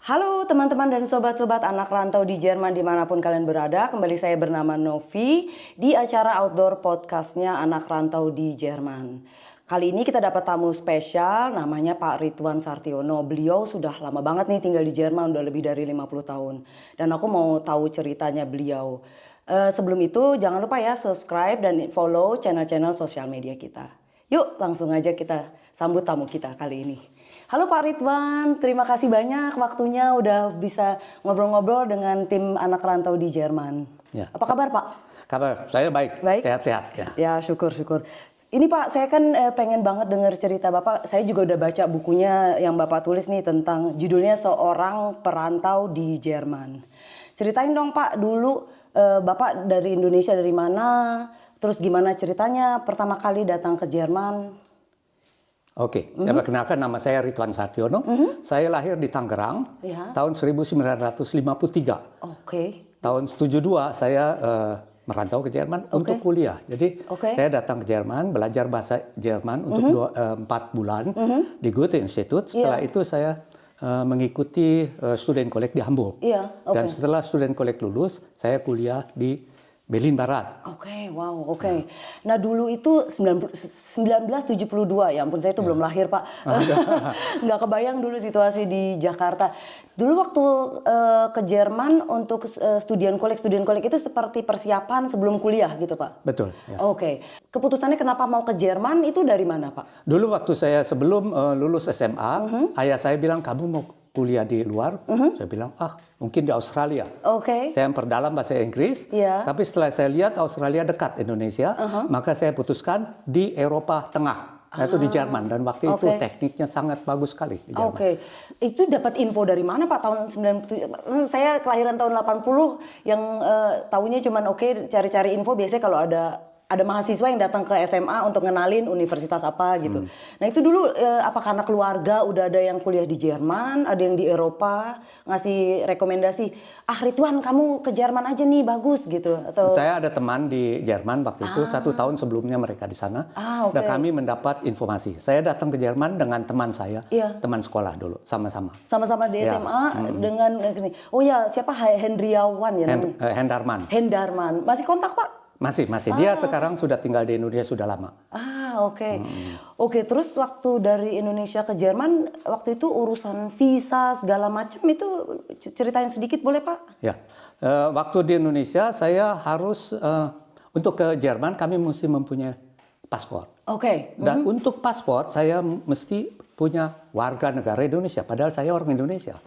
Halo teman-teman dan sobat-sobat anak rantau di Jerman dimanapun kalian berada. Kembali saya bernama Novi di acara outdoor podcastnya Anak Rantau di Jerman. Kali ini kita dapat tamu spesial namanya Pak Ridwan Sartiono. Beliau sudah lama banget nih tinggal di Jerman, udah lebih dari 50 tahun. Dan aku mau tahu ceritanya beliau. Sebelum itu jangan lupa ya subscribe dan follow channel-channel sosial media kita. Yuk langsung aja kita sambut tamu kita kali ini. Halo Pak Ridwan, terima kasih banyak waktunya udah bisa ngobrol-ngobrol dengan tim anak rantau di Jerman. Ya. Apa kabar Pak? Kabar saya baik, Baik? sehat-sehat. Ya. Ya syukur-syukur. Ini Pak, saya kan pengen banget dengar cerita Bapak. Saya juga udah baca bukunya yang Bapak tulis nih tentang judulnya Seorang Perantau di Jerman. Ceritain dong Pak, dulu Bapak dari Indonesia dari mana? Terus gimana ceritanya pertama kali datang ke Jerman? Oke, saya perkenalkan nama saya Ridwan Sartiono. Saya lahir di Tangerang tahun 1953. Oke. Tahun 72 saya merantau ke Jerman untuk kuliah. Jadi saya datang ke Jerman, belajar bahasa Jerman untuk 4 bulan di Goethe Institut. Setelah itu saya mengikuti student collect di Hamburg. Dan setelah student collect lulus, saya kuliah di Berlin Barat. Oke. Nah dulu itu 1972, ya ampun saya itu belum lahir Pak. Nggak kebayang dulu situasi di Jakarta. Dulu waktu ke Jerman untuk student collect itu seperti persiapan sebelum kuliah gitu Pak? Betul. Ya. Oke. Keputusannya kenapa mau ke Jerman itu dari mana Pak? Dulu waktu saya sebelum lulus SMA, ayah saya bilang kamu mau kuliah di luar. Saya bilang mungkin di Australia. Saya memperdalam bahasa Inggris, tapi setelah saya lihat Australia dekat Indonesia, maka saya putuskan di Eropa Tengah, yaitu di Jerman. Dan waktu itu tekniknya sangat bagus sekali di Jerman. Itu dapat info dari mana Pak tahun 97? Saya kelahiran tahun 80 yang tahunya cuman cari-cari info biasanya kalau ada mahasiswa yang datang ke SMA untuk ngenalin universitas apa gitu. Nah itu dulu apa karena keluarga udah ada yang kuliah di Jerman, ada yang di Eropa ngasih rekomendasi, Ridwan kamu ke Jerman aja nih bagus gitu atau? Saya ada teman di Jerman waktu itu 1 tahun sebelumnya mereka di sana, dan kami mendapat informasi. Saya datang ke Jerman dengan teman saya, teman sekolah dulu sama-sama. Sama-sama di SMA dengan oh ya siapa Hendriawan ya namanya? Hendarman. Masih kontak Pak? Masih. Dia sekarang sudah tinggal di Indonesia sudah lama. Oke, terus waktu dari Indonesia ke Jerman, waktu itu urusan visa segala macam itu ceritain sedikit boleh Pak? Ya, waktu di Indonesia saya harus untuk ke Jerman kami mesti mempunyai paspor. Dan untuk paspor saya mesti punya warga negara Indonesia, padahal saya orang Indonesia.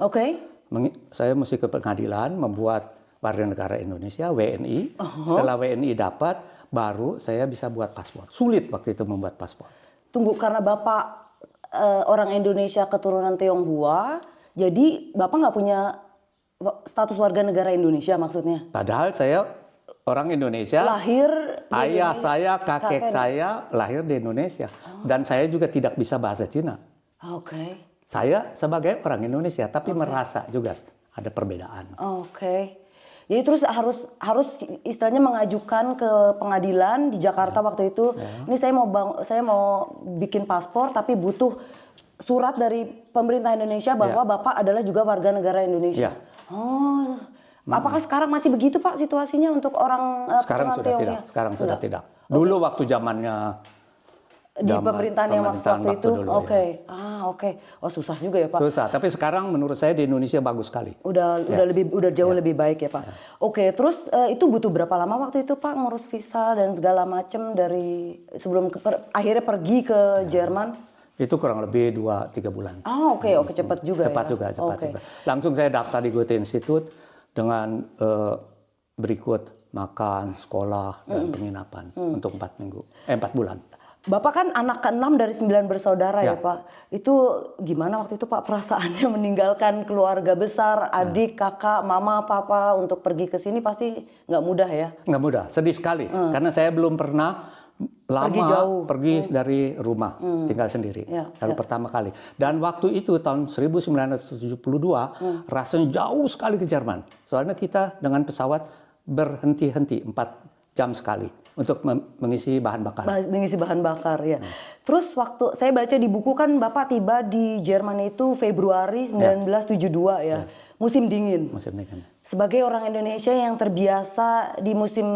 Saya mesti ke pengadilan membuat warga negara Indonesia, WNI. Setelah WNI dapat, baru saya bisa buat paspor. Sulit waktu itu membuat paspor. Tunggu, karena Bapak orang Indonesia keturunan Tionghoa, jadi Bapak nggak punya status warga negara Indonesia maksudnya? Padahal saya orang Indonesia. Lahir ayah saya, kakek saya lahir di Indonesia. Dan saya juga tidak bisa bahasa Cina. Saya sebagai orang Indonesia, tapi merasa juga ada perbedaan. Jadi terus harus istilahnya mengajukan ke pengadilan di Jakarta waktu itu. Ini saya mau bikin paspor tapi butuh surat dari pemerintah Indonesia bahwa Bapak adalah juga warga negara Indonesia. Apakah sekarang masih begitu Pak situasinya untuk orang Sekarang sudah tidak. Dulu waktu zamannya di pemerintahan yang waktu itu dulu, Oh susah juga ya Pak. Susah, tapi sekarang menurut saya di Indonesia bagus sekali. Udah jauh lebih baik ya Pak. Terus itu butuh berapa lama waktu itu Pak ngurus visa dan segala macam dari sebelum akhirnya pergi ke Jerman? Itu kurang lebih 2-3 bulan. Cepat juga. Cepat juga. Langsung saya daftar di Goethe Institut dengan berikut makan, sekolah dan penginapan untuk 4 bulan. Bapak kan anak ke-6 dari 9 bersaudara ya Pak. Itu gimana waktu itu Pak perasaannya meninggalkan keluarga besar, adik, kakak, mama, papa untuk pergi ke sini pasti nggak mudah ya? Nggak mudah, sedih sekali. Karena saya belum pernah pergi dari rumah, tinggal sendiri. Baru pertama kali. Dan waktu itu tahun 1972 rasanya jauh sekali ke Jerman. Soalnya kita dengan pesawat berhenti-henti 4 jam sekali untuk mengisi bahan bakar. Mengisi bahan bakar ya. Terus waktu saya baca di buku kan Bapak tiba di Jerman itu Februari 1972 ya. Musim dingin. Musim dingin. Sebagai orang Indonesia yang terbiasa di musim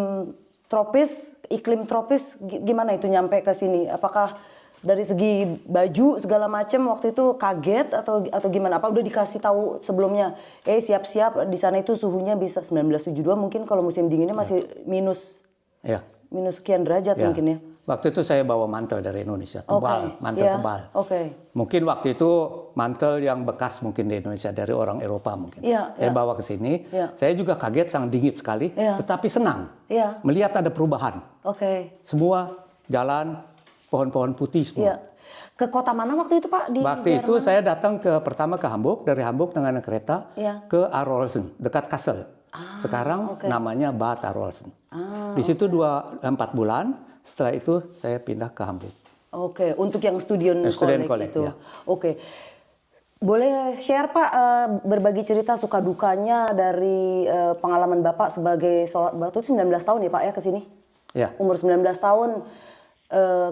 tropis, iklim tropis, gimana itu nyampe ke sini? Apakah dari segi baju segala macam waktu itu kaget atau gimana? Apa udah dikasih tahu sebelumnya? Siap-siap di sana itu suhunya bisa 1972 mungkin kalau musim dinginnya masih minus. Ya. Minus sekian derajat mungkin ya. Waktu itu saya bawa mantel dari Indonesia, tebal, mantel tebal. Mungkin waktu itu mantel yang bekas mungkin di Indonesia dari orang Eropa mungkin. Saya bawa ke sini. Saya juga kaget, sangat dingin sekali, tetapi senang melihat ada perubahan. Semua jalan pohon-pohon putih semua. Ke kota mana waktu itu Pak? Waktu itu saya datang pertama ke Hamburg, dari Hamburg dengan kereta ke Arolsen, dekat Kassel. Sekarang namanya Bad Arolsen. Di situ 4 bulan, setelah itu saya pindah ke Hamburg. Untuk yang student collect itu. Ya. Boleh share Pak berbagi cerita suka dukanya dari pengalaman Bapak sebagai waktu itu 19 tahun ya Pak ya ke sini? Ya. Umur 19 tahun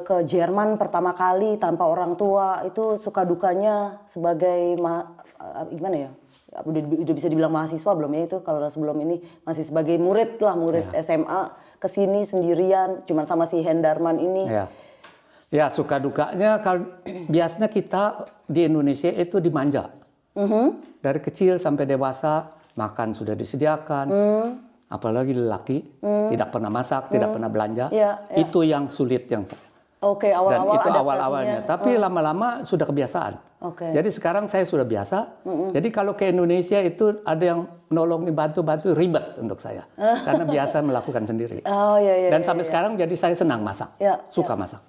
ke Jerman pertama kali tanpa orang tua, itu suka dukanya sebagai gimana ya? Udah bisa dibilang mahasiswa belum ya itu kalau sebelum ini masih sebagai murid SMA ke sini sendirian cuman sama si Hendarman ini. Ya suka dukanya kalau biasanya kita di Indonesia itu dimanja. Dari kecil sampai dewasa makan sudah disediakan. Apalagi lelaki tidak pernah masak, tidak pernah belanja. Itu yang sulit yang awal-awal. Dan itu awal-awalnya. Tapi lama-lama sudah kebiasaan. Jadi sekarang saya sudah biasa. Jadi kalau ke Indonesia itu ada yang nolong, bantu-bantu, ribet untuk saya. Karena biasa melakukan sendiri. Dan sampai sekarang jadi saya senang masak. Suka masak.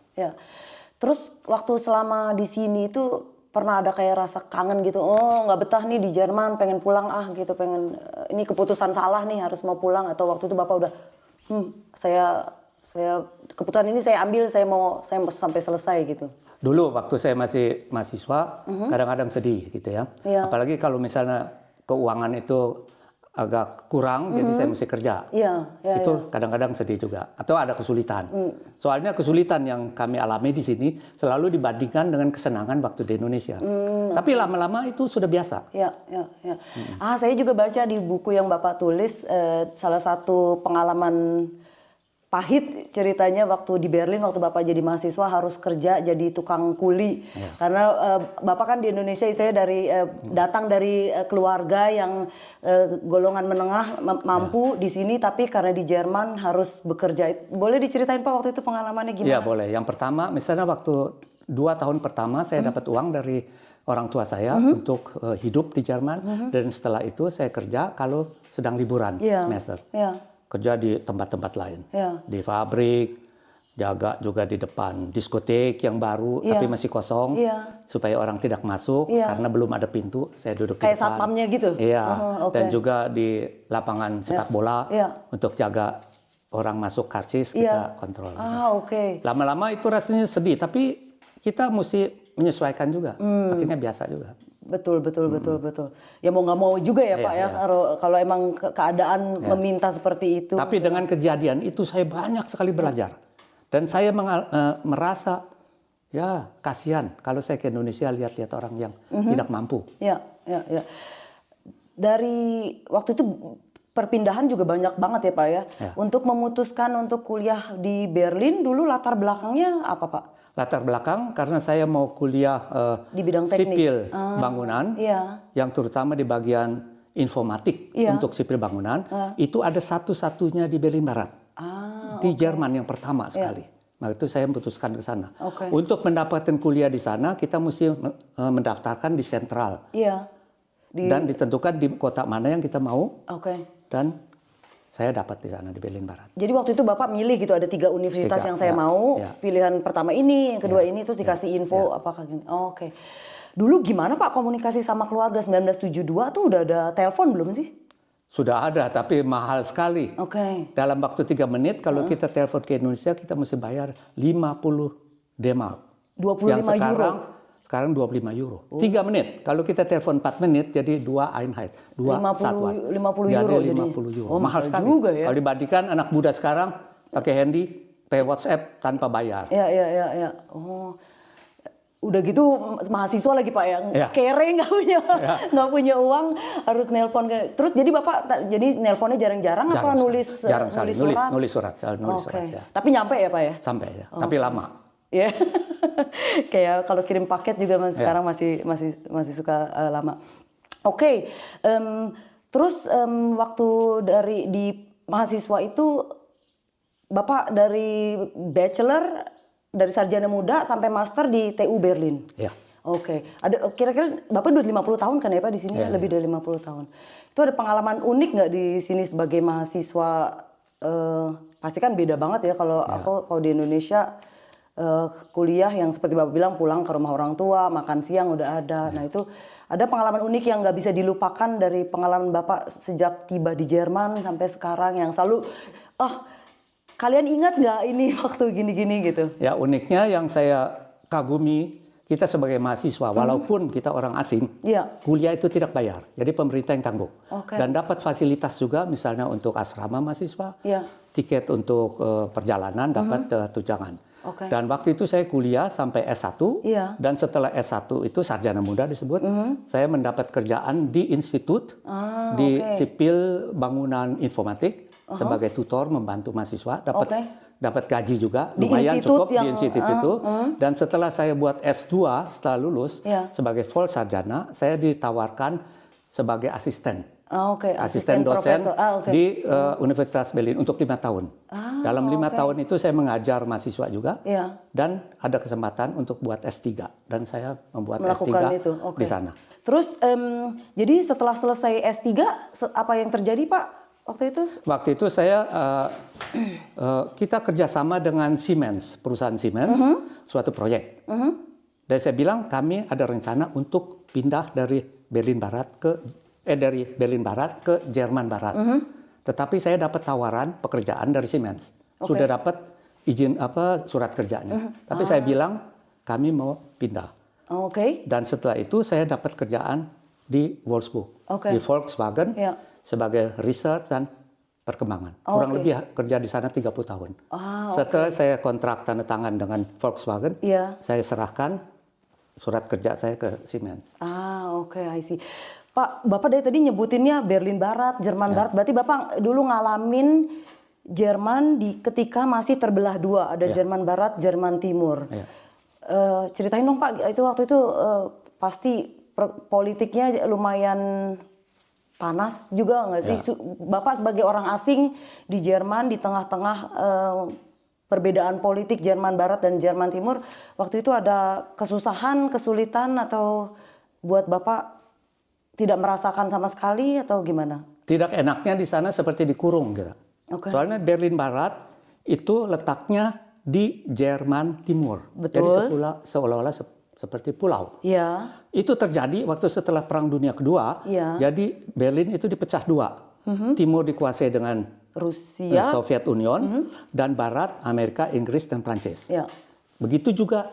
Terus waktu selama di sini itu pernah ada kayak rasa kangen gitu. Nggak betah nih di Jerman, pengen pulang gitu. Ini keputusan salah nih harus mau pulang. Atau waktu itu Bapak udah, saya keputusan ini saya ambil, saya mau sampai selesai gitu. Dulu waktu saya masih mahasiswa, kadang-kadang sedih gitu ya. Apalagi kalau misalnya keuangan itu agak kurang, jadi saya mesti kerja. Itu kadang-kadang sedih juga. Atau ada kesulitan. Soalnya kesulitan yang kami alami di sini selalu dibandingkan dengan kesenangan waktu di Indonesia. Tapi lama-lama itu sudah biasa. Saya juga baca di buku yang Bapak tulis, salah satu pengalaman pahit ceritanya waktu di Berlin, waktu Bapak jadi mahasiswa harus kerja jadi tukang kuli. Karena Bapak kan di Indonesia, saya datang dari keluarga yang golongan menengah mampu di sini, tapi karena di Jerman harus bekerja. Boleh diceritain Pak waktu itu pengalamannya gimana? Iya boleh. Yang pertama misalnya waktu 2 tahun pertama saya dapat uang dari orang tua saya untuk hidup di Jerman. Dan setelah itu saya kerja kalau sedang liburan semester. Kerja di tempat-tempat lain, di pabrik, jaga juga di depan diskotek yang baru tapi masih kosong, supaya orang tidak masuk karena belum ada pintu. Saya duduk di depan. Kayak satpamnya gitu? Dan juga di lapangan sepak bola untuk jaga orang masuk karcis kita kontrol. Lama-lama itu rasanya sedih, tapi kita mesti menyesuaikan juga. Akhirnya biasa juga. Betul. Ya mau nggak mau juga ya Pak ya. Kalau emang keadaan meminta seperti itu. Tapi dengan kejadian itu saya banyak sekali belajar. Dan saya merasa kasihan kalau saya ke Indonesia lihat-lihat orang yang tidak mampu. Dari waktu itu perpindahan juga banyak banget ya Pak ya. Untuk memutuskan untuk kuliah di Berlin dulu latar belakangnya apa Pak? Latar belakang karena saya mau kuliah di bidang teknik, sipil bangunan, yang terutama di bagian informatik untuk sipil bangunan, itu ada satu-satunya di Berlin Barat, di Jerman yang pertama sekali. Nah itu saya memutuskan ke sana. Untuk mendapatkan kuliah di sana kita mesti mendaftarkan di sentral, dan ditentukan di kota mana yang kita mau, dan saya dapat di sana di Berlin Barat. Jadi waktu itu Bapak milih gitu, ada 3 universitas yang saya mau, pilihan pertama ini, yang kedua ini, terus dikasih info apakah gini. Dulu gimana Pak komunikasi sama keluarga? 1972 tuh udah ada telepon belum sih? Sudah ada, tapi mahal sekali. Dalam waktu 3 menit kalau kita telepon ke Indonesia kita mesti bayar 50 D-Mark. 25 euro. Sekarang 25 euro. 3 menit. Kalau kita telepon 4 menit jadi 2 Einheit. 2 satuan. 50 euro jadi 50 euro. Mahal sekali. Juga ya. Kalau dibandingkan anak muda sekarang pakai handy WhatsApp tanpa bayar. Ya. Oh, udah gitu mahasiswa lagi Pak yang kere nggak punya uang, harus nelpon. Terus jadi Bapak jadi nelponnya jarang-jarang apa nulis surat? Nulis surat ya. Tapi nyampe ya Pak ya? Sampai ya, tapi lama. Ya, kayak kalau kirim paket juga sekarang masih suka lama. Oke. Terus waktu di mahasiswa itu Bapak dari bachelor, dari sarjana muda sampai master di TU Berlin. Ya. Oke. Ada kira-kira Bapak udah 50 tahun kan ya Pak di sini? Ya, lebih dari 50 tahun. Itu ada pengalaman unik nggak di sini sebagai mahasiswa? Pasti kan beda banget ya kalau kalau di Indonesia kuliah yang seperti Bapak bilang pulang ke rumah orang tua, makan siang udah ada. Nah itu ada pengalaman unik yang nggak bisa dilupakan dari pengalaman Bapak sejak tiba di Jerman sampai sekarang yang selalu kalian ingat nggak ini waktu gini-gini gitu? Ya, uniknya yang saya kagumi, kita sebagai mahasiswa, walaupun kita orang asing, kuliah itu tidak bayar. Jadi pemerintah yang tanggung. Dan dapat fasilitas juga, misalnya untuk asrama mahasiswa, tiket untuk perjalanan, dapat tunjangan. Dan waktu itu saya kuliah sampai S1, dan setelah S1 itu sarjana muda disebut, saya mendapat kerjaan di institut, di sipil bangunan informatik, sebagai tutor membantu mahasiswa, dapat gaji juga, lumayan cukup di institut itu. Dan setelah saya buat S2 setelah lulus sebagai full sarjana, saya ditawarkan sebagai asisten. Asisten dosen di Universitas Berlin untuk 5 tahun. Dalam 5 tahun itu saya mengajar mahasiswa juga, dan ada kesempatan untuk buat S3, dan saya membuat S3 di sana. Terus jadi setelah selesai S3 apa yang terjadi Pak? Waktu itu saya kita kerjasama dengan Siemens, perusahaan Siemens, suatu proyek. Dan saya bilang kami ada rencana untuk pindah dari Berlin Barat ke Jerman Barat. Tetapi saya dapat tawaran pekerjaan dari Siemens, sudah dapat izin surat kerjanya. Tapi saya bilang kami mau pindah. Dan setelah itu saya dapat kerjaan di Wolfsburg, di Volkswagen. Sebagai research dan perkembangan. Kurang lebih kerja di sana 30 tahun. Setelah saya kontrak tanda tangan dengan Volkswagen, saya serahkan surat kerja saya ke Siemens. I see. Pak, Bapak dari tadi nyebutinnya Berlin Barat, Jerman Barat. Berarti Bapak dulu ngalamin Jerman ketika masih terbelah dua. Ada Jerman Barat, Jerman Timur. Ceritain dong Pak, waktu itu pasti politiknya lumayan panas juga nggak sih? Bapak sebagai orang asing di Jerman di tengah-tengah perbedaan politik Jerman Barat dan Jerman Timur, waktu itu ada kesusahan, kesulitan atau buat Bapak tidak merasakan sama sekali atau gimana? Tidak enaknya di sana seperti dikurung gitu. Soalnya Berlin Barat itu letaknya di Jerman Timur. Jadi seolah-olah seperti pulau. Itu terjadi waktu setelah Perang Dunia Kedua. Jadi Berlin itu dipecah dua. Timur dikuasai dengan Rusia, Soviet Union, dan Barat Amerika, Inggris, dan Prancis. Begitu juga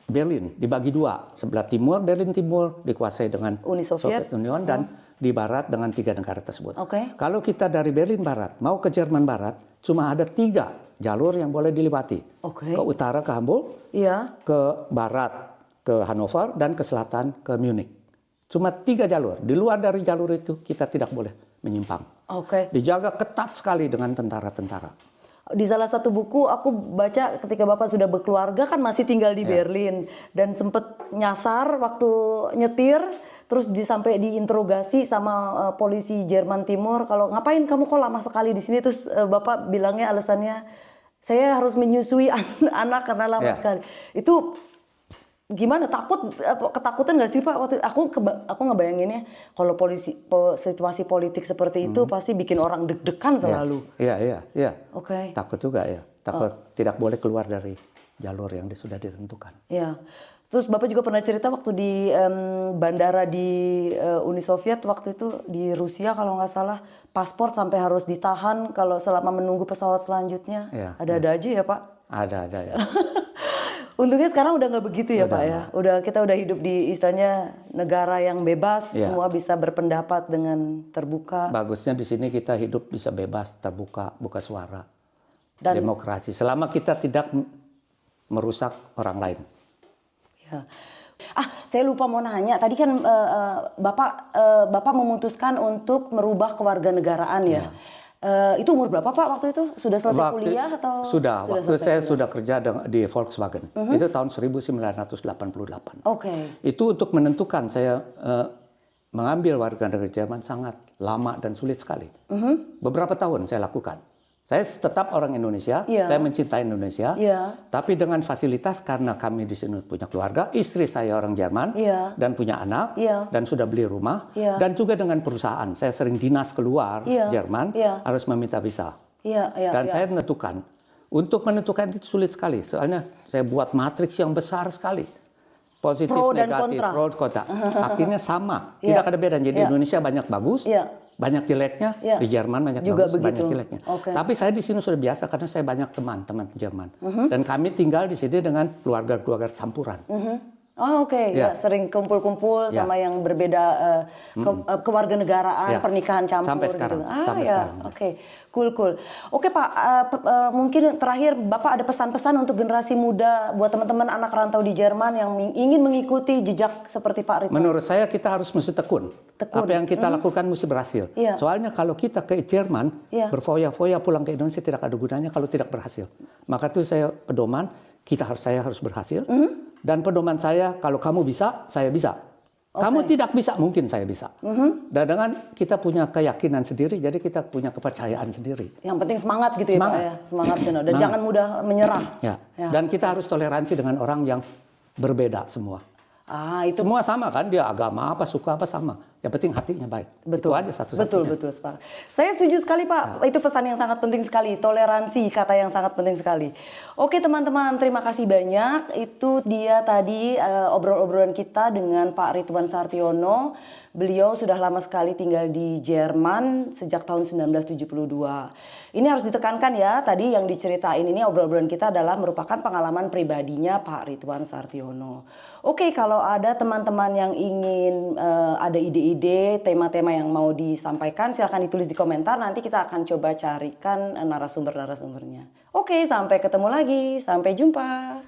Berlin dibagi dua. Sebelah timur Berlin Timur dikuasai dengan Uni Soviet Union, dan di Barat dengan 3 negara tersebut. Kalau kita dari Berlin Barat mau ke Jerman Barat, cuma ada 3 jalur yang boleh dilewati. Ke utara ke Hamburg, ke barat ke Hannover, dan ke selatan ke Munich. Cuma 3 jalur. Di luar dari jalur itu kita tidak boleh menyimpang. Dijaga ketat sekali dengan tentara-tentara. Di salah satu buku aku baca ketika Bapak sudah berkeluarga kan masih tinggal di Berlin dan sempat nyasar waktu nyetir, terus sampai diinterogasi sama polisi Jerman Timur, kalau ngapain kamu kok lama sekali di sini, terus Bapak bilangnya alasannya saya harus menyusui anak karena lama sekali. Itu gimana, ketakutan nggak sih Pak? Waktu aku ngebayanginnya kalau situasi politik seperti itu pasti bikin orang deg-degan selalu. Iya. Takut juga ya. Takut tidak boleh keluar dari jalur yang sudah ditentukan. Terus Bapak juga pernah cerita waktu di bandara di Uni Soviet waktu itu di Rusia kalau nggak salah, paspor sampai harus ditahan kalau selama menunggu pesawat selanjutnya. Ada-ada aja ya Pak? Ada ya. Untungnya sekarang udah nggak begitu ya Pak ya. Kita udah hidup di istilahnya negara yang bebas, semua bisa berpendapat dengan terbuka. Bagusnya di sini kita hidup bisa bebas, terbuka, buka suara. demokrasi. Selama kita tidak merusak orang lain. Ya. Saya lupa mau nanya. Tadi kan Bapak memutuskan untuk merubah kewarganegaraan ya. Itu umur berapa Pak waktu itu? Sudah selesai kuliah atau? Sudah. Waktu saya sudah kerja di Volkswagen. Itu tahun 1988. Itu untuk menentukan saya mengambil warga negara Jerman sangat lama dan sulit sekali. Beberapa tahun saya lakukan. Saya tetap orang Indonesia, saya mencintai Indonesia, tapi dengan fasilitas karena kami di sini punya keluarga, istri saya orang Jerman, dan punya anak, dan sudah beli rumah, dan juga dengan perusahaan. Saya sering dinas keluar Jerman, harus meminta visa. Dan saya menentukan, untuk menentukan itu sulit sekali, soalnya saya buat matriks yang besar sekali. Positif, negatif, pro, kontra. Akhirnya sama, tidak ada beda. Jadi Indonesia banyak bagus, banyak jeleknya, di Jerman banyak juga bagus, begitu. banyak jeleknya. Tapi saya di sini sudah biasa karena saya banyak teman-teman Jerman. Dan kami tinggal di sini dengan keluarga-keluarga campuran. Ya, sering kumpul-kumpul sama yang berbeda kewarganegaraan, pernikahan campur sampai sekarang. gitu. Sampai sekarang. Cool. Oke Pak, mungkin terakhir Bapak ada pesan-pesan untuk generasi muda buat teman-teman anak rantau di Jerman yang ingin mengikuti jejak seperti Pak Ridwan. Menurut saya kita harus mesti tekun. Apa yang kita lakukan mesti berhasil. Soalnya kalau kita ke Jerman berfoya-foya pulang ke Indonesia tidak ada gunanya kalau tidak berhasil. Maka itu saya pedoman saya harus berhasil. Dan pedoman saya, kalau kamu bisa, saya bisa. Kamu tidak bisa, mungkin saya bisa. Dan dengan kita punya keyakinan sendiri, jadi kita punya kepercayaan sendiri. Yang penting semangat gitu ya Pak ya. Semangat dan jangan mudah menyerah. Dan kita harus toleransi dengan orang yang berbeda semua. Itu semua sama kan, dia agama apa, suku apa sama. Yang penting hatinya baik. Betul. Itu aja satu-satunya. Betul. Saya setuju sekali Pak. Itu pesan yang sangat penting sekali. Toleransi, kata yang sangat penting sekali. Oke teman-teman, terima kasih banyak. Itu dia tadi obrol-obrolan kita dengan Pak Ridwan Sartiono. Beliau sudah lama sekali tinggal di Jerman sejak tahun 1972. Ini harus ditekankan ya, tadi yang diceritain ini obrolan kita adalah merupakan pengalaman pribadinya Pak Ridwan Sartiono. Oke, kalau ada teman-teman yang ingin ada ide-ide, tema-tema yang mau disampaikan, silakan ditulis di komentar. Nanti kita akan coba carikan narasumber-narasumbernya. Oke, sampai ketemu lagi. Sampai jumpa.